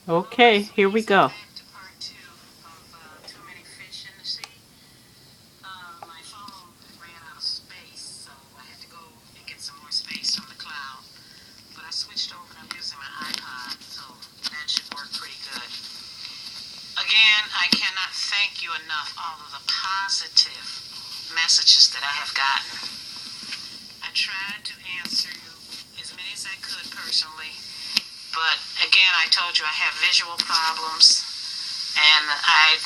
Okay, here we go. Back to part two of Too Many Fish in the Sea. My phone ran out of space, so I had to go and get some more space from the cloud. But I switched over and I'm using my iPod, so that should work pretty good. Again, I cannot thank you enough all of the positive messages that I have gotten. I tried to answer you as many as I could personally, but again, I told you I have visual problems, and I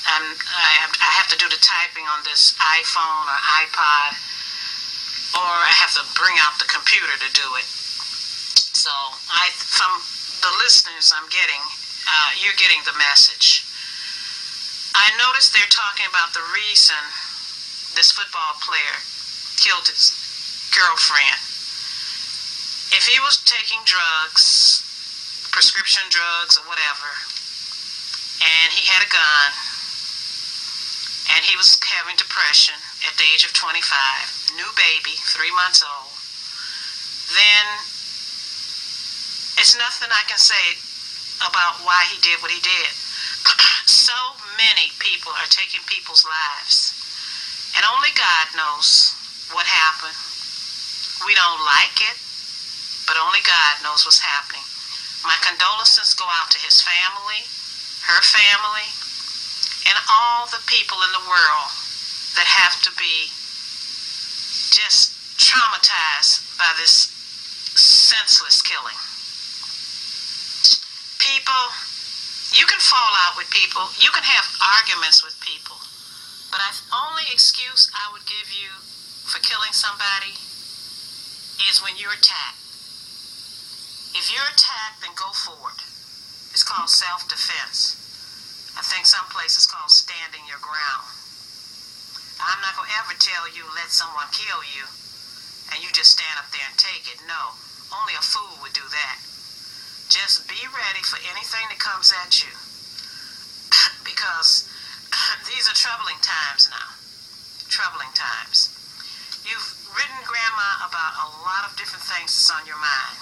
have to do the typing on this iPhone or iPod, or I have to bring out the computer to do it. So from the listeners, you're getting the message. I noticed they're talking about the reason this football player killed his girlfriend. If he was taking drugs, prescription drugs or whatever, and he had a gun, and he was having depression at the age of 25, new baby, 3 months old, then it's nothing I can say about why he did what he did. So many people are taking people's lives, and only God knows what happened. We don't like it, but only God knows what's happening. My condolences go out to his family, her family, and all the people in the world that have to be just traumatized by this senseless killing. People, you can fall out with people, you can have arguments with people, but the only excuse I would give you for killing somebody is when you're attacked. If you're attacked, then go for it. It's called self-defense. I think some places called standing your ground. I'm not going to ever tell you let someone kill you and you just stand up there and take it. No, only a fool would do that. Just be ready for anything that comes at you because these are troubling times now. Troubling times. You've written Grandma about a lot of different things that's on your mind.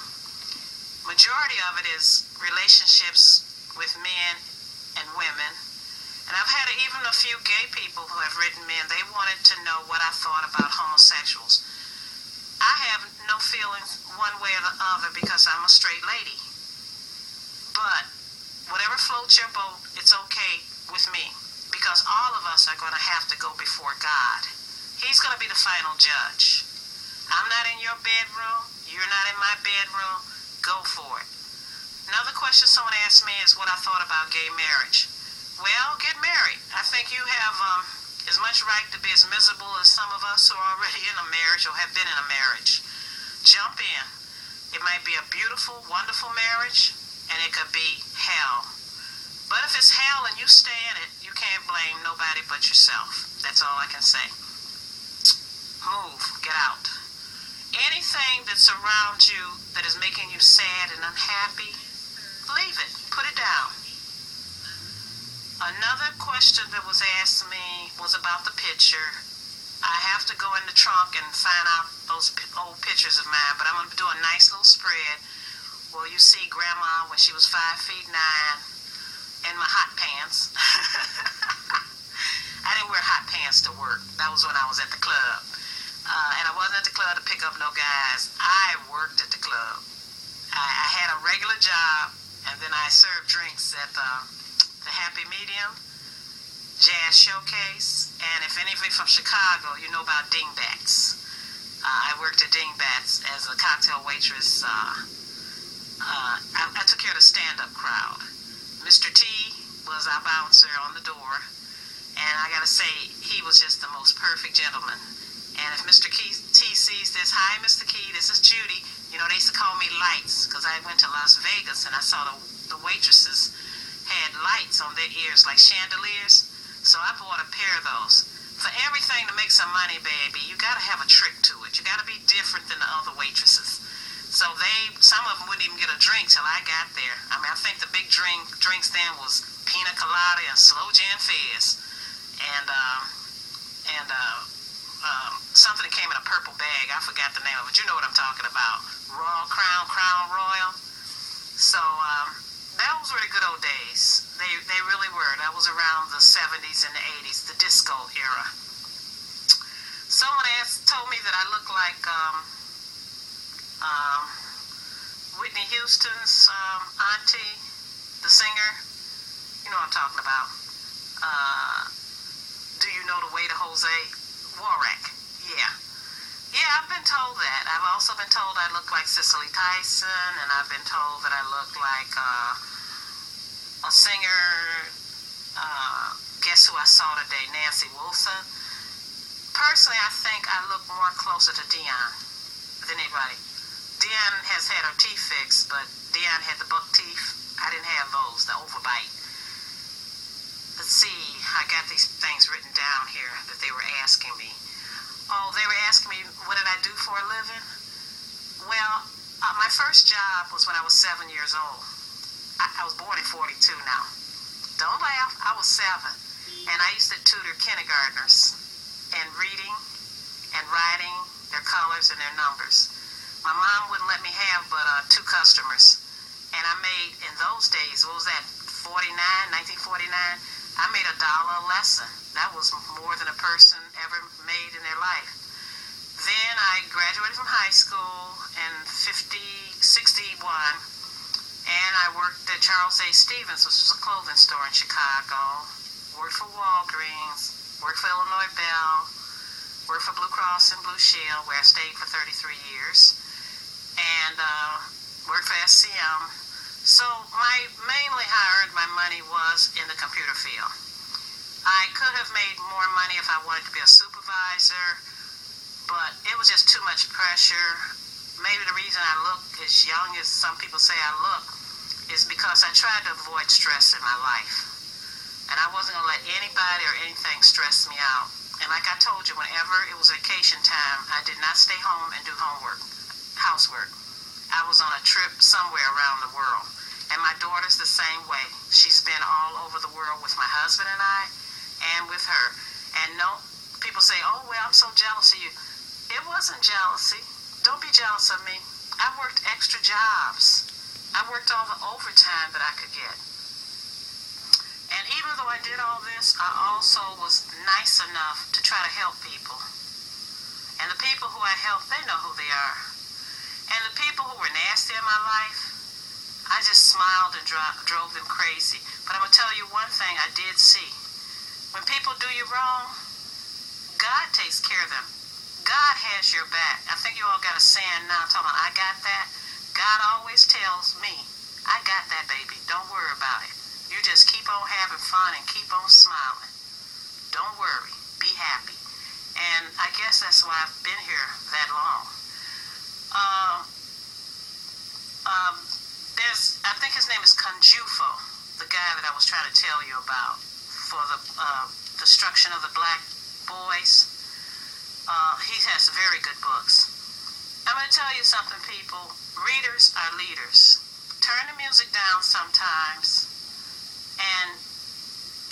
Majority of it is relationships with men and women. And I've had even a few gay people who have written me and they wanted to know what I thought about homosexuals. I have no feelings one way or the other because I'm a straight lady. But whatever floats your boat, it's okay with me because all of us are going to have to go before God. He's going to be the final judge. I'm not in your bedroom. You're not in my bedroom. Go for it. Another question someone asked me is what I thought about gay marriage. Well, get married. I think you have as much right to be as miserable as some of us who are already in a marriage or have been in a marriage. Jump in. It might be a beautiful, wonderful marriage, and it could be hell. But if it's hell and you stay in it, you can't blame nobody but yourself. That's all I can say. Move. Get out. Anything that's around you that is making you sad and unhappy, leave it. Put it down. Another question that was asked me was about the picture. I have to go in the trunk and find out those old pictures of mine, but I'm going to do a nice little spread where you see Grandma when she was 5'9" in my hot pants. I didn't wear hot pants to work. That was when I was at the club. And I wasn't at the club to pick up no guys. I worked at the club. I had a regular job, and then I served drinks at the Happy Medium, Jazz Showcase, and if any of you from Chicago, you know about Dingbats. I worked at Dingbats as a cocktail waitress. I took care of the stand-up crowd. Mr. T was our bouncer on the door, and I gotta say, he was just the most perfect gentleman. And if Mr. T sees this, hi, Mr. Key, this is Judy. You know, they used to call me Lights because I went to Las Vegas and I saw the waitresses had lights on their ears like chandeliers. So I bought a pair of those. For everything to make some money, baby, you got to have a trick to it. You got to be different than the other waitresses. So some of them wouldn't even get a drink till I got there. I mean, I think the big drinks then was pina colada and slow gin fizz. And something that came in a purple bag. I forgot the name of it. You know what I'm talking about. Royal Crown Royal. So those were the good old days. disco era. Someone told me that I look like Whitney Houston's auntie, the singer. You know what I'm talking about. Do you know the way to Jose Warwick? Yeah. Yeah, I've been told that. I've also been told I look like Cicely Tyson, and I've been told that I look like a singer. Guess who I saw today? Nancy Wilson. Personally, I think I look more closer to Dion than anybody. Dion has had her teeth fixed, but Dion had the buck teeth. I didn't have those, the overbite. Let's see, I got these things written down here that they were asking me. Oh, they were asking me, what did I do for a living? Well, my first job was when I was 7 years old. I was born in 42 now. Don't laugh, I was 7. And I used to tutor kindergartners in reading and writing their colors and their numbers. My mom wouldn't let me have but 2 customers. And I made, in those days, what was that, 1949? I made $1 a lesson. That was more than a person ever made in their life. Then I graduated from high school in 61, and I worked at Charles A. Stevens, which was a clothing store in Chicago. Worked for Walgreens, worked for Illinois Bell, worked for Blue Cross and Blue Shield, where I stayed for 33 years, and worked for SCM. So mainly how I earned my money was in the computer field. I could have made more money if I wanted to be a supervisor, but it was just too much pressure. Maybe the reason I look as young as some people say I look is because I tried to avoid stress in my life. And I wasn't going to let anybody or anything stress me out. And like I told you, whenever it was vacation time, I did not stay home and do housework. I was on a trip somewhere around the world. And my daughter's the same way. She's been all over the world with my husband and I, and with her. And no, people say, oh, well, I'm so jealous of you. It wasn't jealousy. Don't be jealous of me. I worked extra jobs. I worked all the overtime that I could get. And even though I did all this, I also was nice enough to try to help people. And the people who I helped, they know who they are. And the people who were nasty in my life, I just smiled and drove them crazy. But I'm going to tell you one thing I did see. When people do you wrong, God takes care of them. God has your back. I think you all got a saying now talking about, I got that. God always tells me, I got that, baby. Don't worry about it. You just keep on having fun and keep on smiling. Don't worry. Be happy. And I guess that's why I've been here that long. I think his name is Conjufo, the guy that I was trying to tell you about for the destruction of the black boys. He has very good books. I'm going to tell you something, people. Readers are leaders. Turn the music down sometimes, and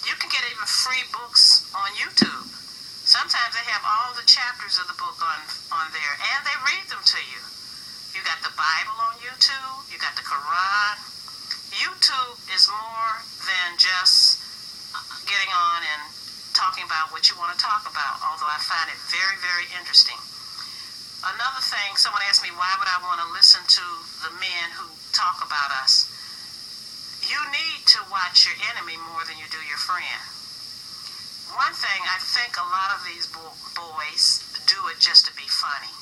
you can get even free books on YouTube. Sometimes they have all the chapters of the book on there, and they read them to you. You got the Bible on YouTube. You got the Quran. YouTube is more than just getting on and talking about what you want to talk about, although I find it very, very interesting. Another thing, someone asked me, why would I want to listen to the men who talk about us? You need to watch your enemy more than you do your friend. One thing, I think a lot of these boys do it just to be funny.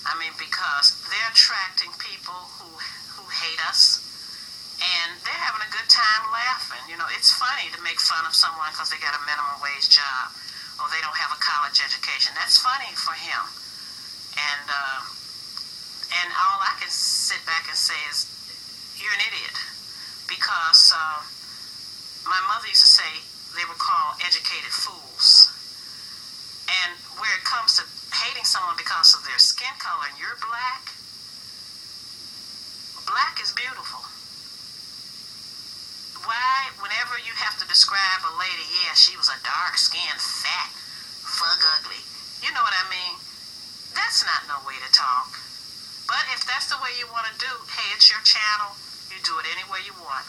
I mean, because they're attracting people who hate us, and they're having a good time laughing. You know, it's funny to make fun of someone because they got a minimum wage job or they don't have a college education. That's funny for him. And all I can sit back and say is, you're an idiot. Because my mother used to say they were called educated fools. And where it comes to hating someone because of their skin color, and you're black is beautiful. Why, whenever you have to describe a lady, yeah, she was a dark-skinned, fat, fug ugly, you know what I mean? That's not no way to talk. But if that's the way you want to do, hey, it's your channel. You do it any way you want.